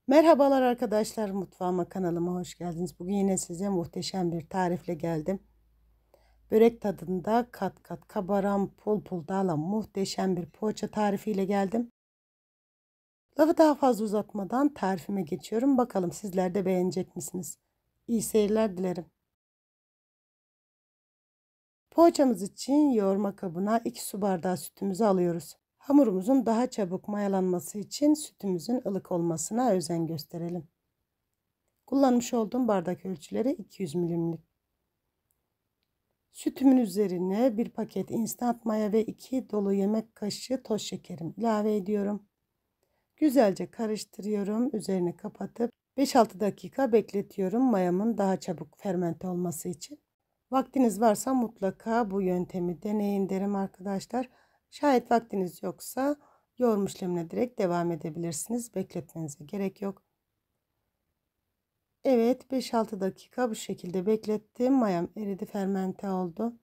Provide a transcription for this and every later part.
Merhabalar arkadaşlar, mutfağıma kanalıma hoş geldiniz. Bugün yine size muhteşem bir tarifle geldim. Börek tadında kat kat kabaran pul pul dağılan muhteşem bir poğaça tarifiyle geldim. Lafı daha fazla uzatmadan tarifime geçiyorum. Bakalım sizler de beğenecek misiniz? İyi seyirler dilerim. Poğaçamız için yoğurma kabına 2 su bardağı sütümüzü alıyoruz. Hamurumuzun daha çabuk mayalanması için sütümüzün ılık olmasına özen gösterelim. Kullanmış olduğum bardak ölçüleri 200 milimlik. Sütümün üzerine bir paket instant maya ve 2 dolu yemek kaşığı toz şekerim ilave ediyorum. Güzelce karıştırıyorum. Üzerini kapatıp 5-6 dakika bekletiyorum mayamın daha çabuk fermente olması için. Vaktiniz varsa mutlaka bu yöntemi deneyin derim arkadaşlar. Şayet vaktiniz yoksa yoğurma işlemine direkt devam edebilirsiniz. Bekletmenize gerek yok. Evet, 5-6 dakika bu şekilde beklettim. Mayam eridi, fermente oldu.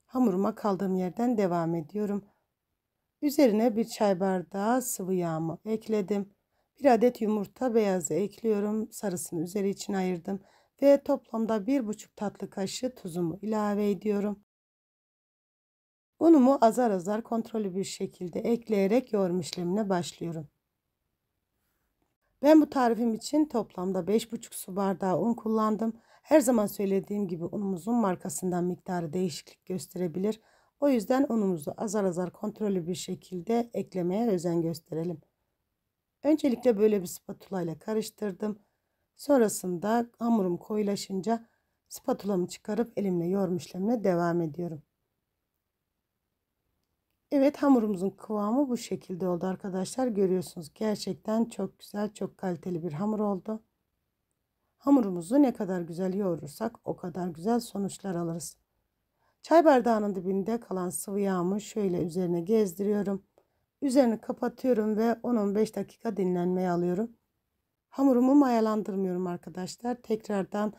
Hamuruma kaldığım yerden devam ediyorum. Üzerine bir çay bardağı sıvı yağımı ekledim. Bir adet yumurta beyazı ekliyorum. Sarısını üzeri için ayırdım. Ve toplamda 1,5 tatlı kaşığı tuzumu ilave ediyorum. Unumu azar azar kontrollü bir şekilde ekleyerek yoğurma işlemine başlıyorum. Ben bu tarifim için toplamda 5,5 su bardağı un kullandım. Her zaman söylediğim gibi unumuzun markasından miktarı değişiklik gösterebilir. O yüzden unumuzu azar azar kontrollü bir şekilde eklemeye özen gösterelim. Öncelikle böyle bir spatula ile karıştırdım. Sonrasında hamurum koyulaşınca spatulamı çıkarıp elimle yoğurma işlemine devam ediyorum. Evet, hamurumuzun kıvamı bu şekilde oldu arkadaşlar. Görüyorsunuz, gerçekten çok güzel, çok kaliteli bir hamur oldu. Hamurumuzu ne kadar güzel yoğurursak o kadar güzel sonuçlar alırız. Çay bardağının dibinde kalan sıvı yağımı şöyle üzerine gezdiriyorum. Üzerini kapatıyorum ve 10-15 dakika dinlenmeye alıyorum. Hamurumu mayalandırmıyorum arkadaşlar. Tekrardan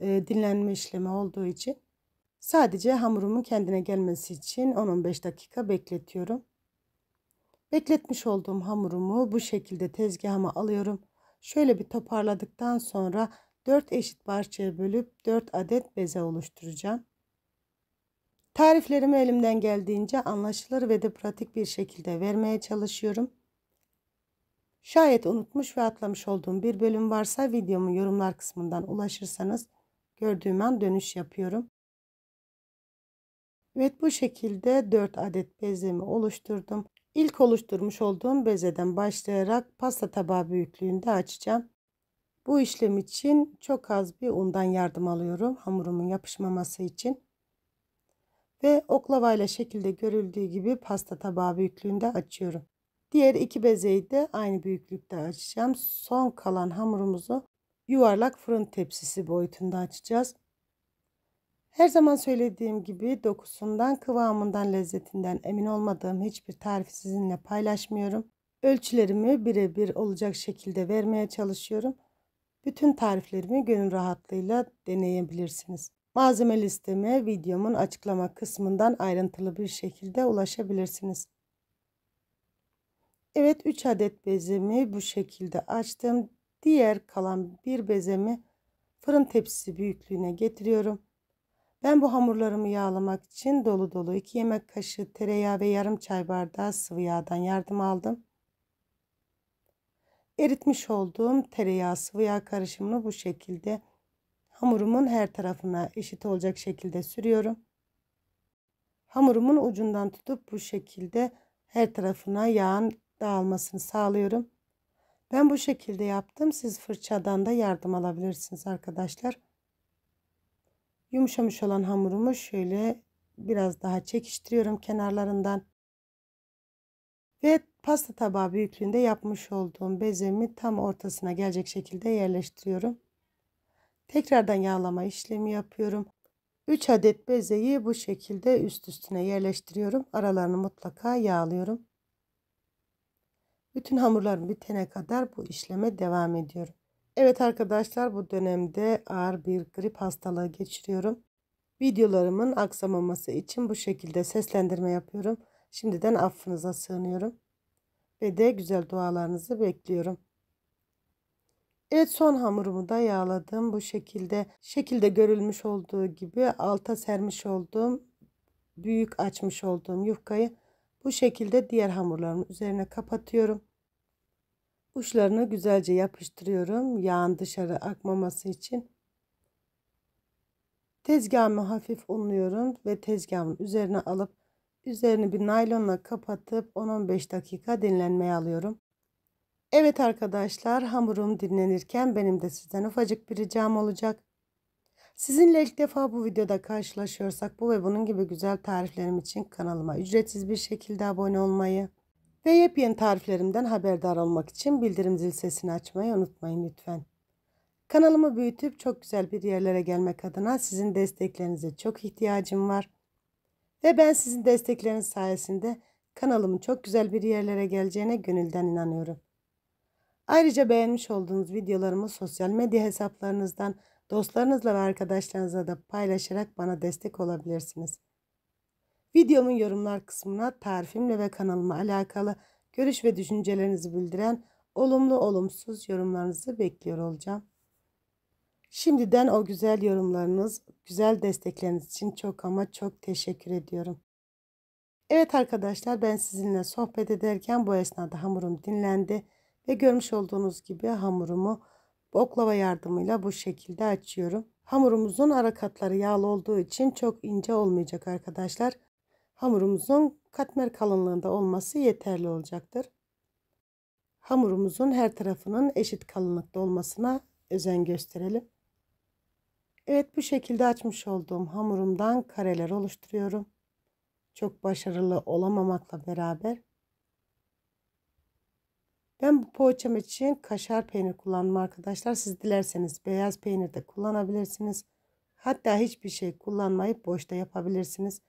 dinlenme işlemi olduğu için sadece hamurumun kendine gelmesi için 10-15 dakika bekletiyorum. Bekletmiş olduğum hamurumu bu şekilde tezgahıma alıyorum. Şöyle bir toparladıktan sonra 4 eşit parçaya bölüp 4 adet beze oluşturacağım. Tariflerimi elimden geldiğince anlaşılır ve de pratik bir şekilde vermeye çalışıyorum. Şayet unutmuş ve atlamış olduğum bir bölüm varsa videomun yorumlar kısmından ulaşırsanız gördüğüm an dönüş yapıyorum. Evet, bu şekilde 4 adet bezemi oluşturdum. İlk oluşturmuş olduğum bezeden başlayarak pasta tabağı büyüklüğünde açacağım. Bu işlem için çok az bir undan yardım alıyorum hamurumun yapışmaması için. Ve oklavayla şekilde görüldüğü gibi pasta tabağı büyüklüğünde açıyorum. Diğer iki bezeyi de aynı büyüklükte açacağım. Son kalan hamurumuzu yuvarlak fırın tepsisi boyutunda açacağız. Her zaman söylediğim gibi dokusundan, kıvamından, lezzetinden emin olmadığım hiçbir tarifi sizinle paylaşmıyorum. Ölçülerimi birebir olacak şekilde vermeye çalışıyorum. Bütün tariflerimi gönül rahatlığıyla deneyebilirsiniz. Malzeme listeme videomun açıklama kısmından ayrıntılı bir şekilde ulaşabilirsiniz. Evet, 3 adet bezemi bu şekilde açtım. Diğer kalan bir bezemi fırın tepsisi büyüklüğüne getiriyorum. Ben bu hamurlarımı yağlamak için dolu dolu 2 yemek kaşığı tereyağı ve yarım çay bardağı sıvı yağdan yardım aldım. Eritmiş olduğum tereyağı sıvı yağ karışımını bu şekilde hamurumun her tarafına eşit olacak şekilde sürüyorum. Hamurumun ucundan tutup bu şekilde her tarafına yağın dağılmasını sağlıyorum. Ben bu şekilde yaptım. Siz fırçadan da yardım alabilirsiniz arkadaşlar. Yumuşamış olan hamurumu şöyle biraz daha çekiştiriyorum kenarlarından. Ve pasta tabağı büyüklüğünde yapmış olduğum bezemi tam ortasına gelecek şekilde yerleştiriyorum. Tekrardan yağlama işlemi yapıyorum. 3 adet bezeyi bu şekilde üst üstüne yerleştiriyorum. Aralarını mutlaka yağlıyorum. Bütün hamurlarım bitene kadar bu işleme devam ediyorum. Evet arkadaşlar, bu dönemde ağır bir grip hastalığı geçiriyorum. Videolarımın aksamaması için bu şekilde seslendirme yapıyorum. Şimdiden affınıza sığınıyorum. Ve de güzel dualarınızı bekliyorum. Evet, son hamurumu da yağladım. Bu şekilde görülmüş olduğu gibi alta sermiş olduğum, büyük açmış olduğum yufkayı bu şekilde diğer hamurlarımın üzerine kapatıyorum. Uçlarını güzelce yapıştırıyorum yağın dışarı akmaması için. Tezgahımı hafif unluyorum ve tezgahımın üzerine alıp üzerini bir naylonla kapatıp 10-15 dakika dinlenmeye alıyorum. Evet arkadaşlar, hamurum dinlenirken benim de sizden ufacık bir ricam olacak. Sizinle ilk defa bu videoda karşılaşıyorsak bu ve bunun gibi güzel tariflerim için kanalıma ücretsiz bir şekilde abone olmayı ve yepyeni tariflerimden haberdar olmak için bildirim zil sesini açmayı unutmayın lütfen. Kanalımı büyütüp çok güzel bir yerlere gelmek adına sizin desteklerinize çok ihtiyacım var. Ve ben sizin destekleriniz sayesinde kanalımın çok güzel bir yerlere geleceğine gönülden inanıyorum. Ayrıca beğenmiş olduğunuz videolarımı sosyal medya hesaplarınızdan dostlarınızla ve arkadaşlarınızla da paylaşarak bana destek olabilirsiniz. Videomun yorumlar kısmına tarifimle ve kanalıma alakalı görüş ve düşüncelerinizi bildiren olumlu olumsuz yorumlarınızı bekliyor olacağım. Şimdiden o güzel yorumlarınız, güzel destekleriniz için çok ama çok teşekkür ediyorum. Evet arkadaşlar, ben sizinle sohbet ederken bu esnada hamurum dinlendi ve görmüş olduğunuz gibi hamurumu oklava yardımıyla bu şekilde açıyorum. Hamurumuzun ara katları yağlı olduğu için çok ince olmayacak arkadaşlar. Hamurumuzun katmer kalınlığında olması yeterli olacaktır. Hamurumuzun her tarafının eşit kalınlıkta olmasına özen gösterelim. Evet, bu şekilde açmış olduğum hamurumdan kareler oluşturuyorum. Çok başarılı olamamakla beraber ben bu poğaçam için kaşar peynir kullandım arkadaşlar. Siz dilerseniz beyaz peynir de kullanabilirsiniz. Hatta hiçbir şey kullanmayıp boşta yapabilirsiniz.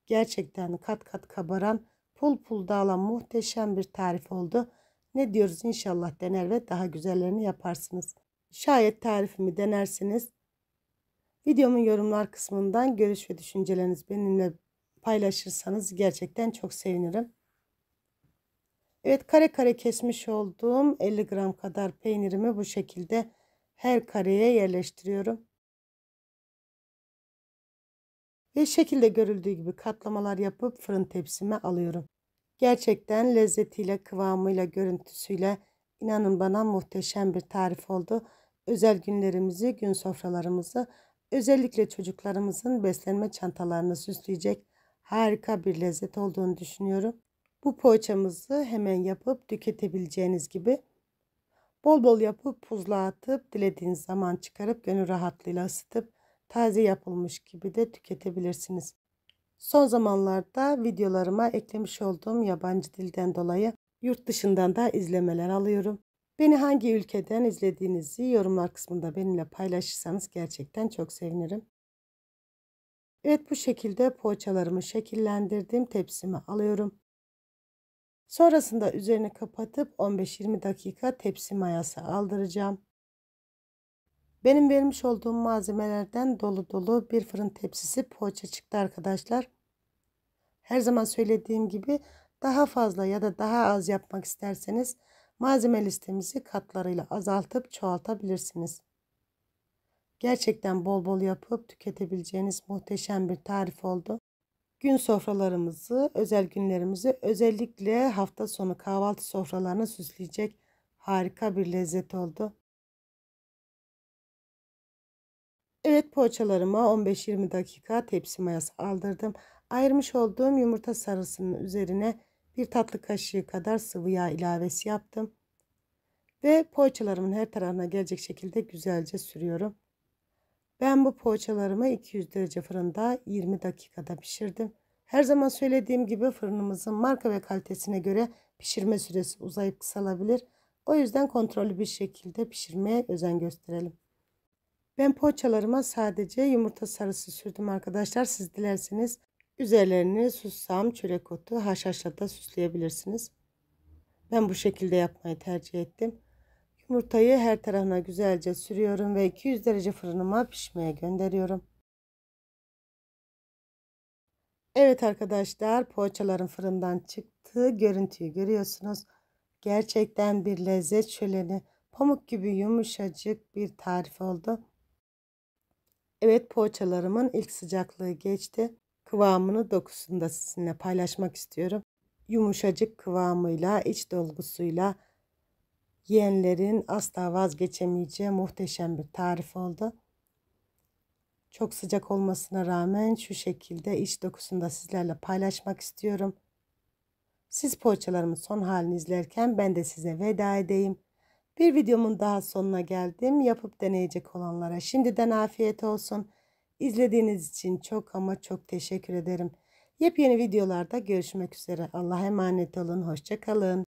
Gerçekten kat kat kabaran, pul pul dağılan muhteşem bir tarif oldu. Ne diyoruz, inşallah dener ve daha güzellerini yaparsınız. Şayet tarifimi denersiniz, videomun yorumlar kısmından görüş ve düşüncelerinizi benimle paylaşırsanız gerçekten çok sevinirim. Evet, kare kare kesmiş olduğum 50 gram kadar peynirimi bu şekilde her kareye yerleştiriyorum. Ve şekilde görüldüğü gibi katlamalar yapıp fırın tepsime alıyorum. Gerçekten lezzetiyle, kıvamıyla, görüntüsüyle inanın bana muhteşem bir tarif oldu. Özel günlerimizi, gün sofralarımızı, özellikle çocuklarımızın beslenme çantalarını süsleyecek harika bir lezzet olduğunu düşünüyorum. Bu poğaçamızı hemen yapıp tüketebileceğiniz gibi bol bol yapıp buzluğa atıp dilediğiniz zaman çıkarıp gönül rahatlığıyla ısıtıp taze yapılmış gibi de tüketebilirsiniz. Son zamanlarda videolarıma eklemiş olduğum yabancı dilden dolayı yurt dışından da izlemeler alıyorum. Beni hangi ülkeden izlediğinizi yorumlar kısmında benimle paylaşırsanız gerçekten çok sevinirim. Evet, bu şekilde poğaçalarımı şekillendirdim. Tepsime alıyorum. Sonrasında üzerini kapatıp 15-20 dakika tepsi mayası aldıracağım. Benim vermiş olduğum malzemelerden dolu dolu bir fırın tepsisi poğaça çıktı arkadaşlar. Her zaman söylediğim gibi daha fazla ya da daha az yapmak isterseniz malzeme listemizi katlarıyla azaltıp çoğaltabilirsiniz. Gerçekten bol bol yapıp tüketebileceğiniz muhteşem bir tarif oldu. Gün sofralarımızı, özel günlerimizi, özellikle hafta sonu kahvaltı sofralarını süsleyecek harika bir lezzet oldu. Evet, poğaçalarıma 15-20 dakika tepsi mayası aldırdım. Ayırmış olduğum yumurta sarısının üzerine bir tatlı kaşığı kadar sıvı yağ ilavesi yaptım. Ve poğaçalarımın her tarafına gelecek şekilde güzelce sürüyorum. Ben bu poğaçalarımı 200 derece fırında 20 dakikada pişirdim. Her zaman söylediğim gibi fırınımızın marka ve kalitesine göre pişirme süresi uzayıp kısalabilir. O yüzden kontrollü bir şekilde pişirmeye özen gösterelim. Ben poğaçalarıma sadece yumurta sarısı sürdüm arkadaşlar. Siz dilerseniz üzerlerini susam, çörek otu, haşhaşla da süsleyebilirsiniz. Ben bu şekilde yapmayı tercih ettim. Yumurtayı her tarafına güzelce sürüyorum ve 200 derece fırınıma pişmeye gönderiyorum. Evet arkadaşlar, poğaçalarım fırından çıktı. Görüntüyü görüyorsunuz. Gerçekten bir lezzet şöleni. Pamuk gibi yumuşacık bir tarif oldu. Evet, poğaçalarımın ilk sıcaklığı geçti. Kıvamını, dokusunu da sizinle paylaşmak istiyorum. Yumuşacık kıvamıyla, iç dolgusuyla yiyenlerin asla vazgeçemeyeceği muhteşem bir tarif oldu. Çok sıcak olmasına rağmen şu şekilde iç dokusunu da sizlerle paylaşmak istiyorum. Siz poğaçalarımın son halini izlerken ben de size veda edeyim. Bir videomun daha sonuna geldim. Yapıp deneyecek olanlara şimdiden afiyet olsun. İzlediğiniz için çok ama çok teşekkür ederim. Yepyeni videolarda görüşmek üzere. Allah'a emanet olun. Hoşça kalın.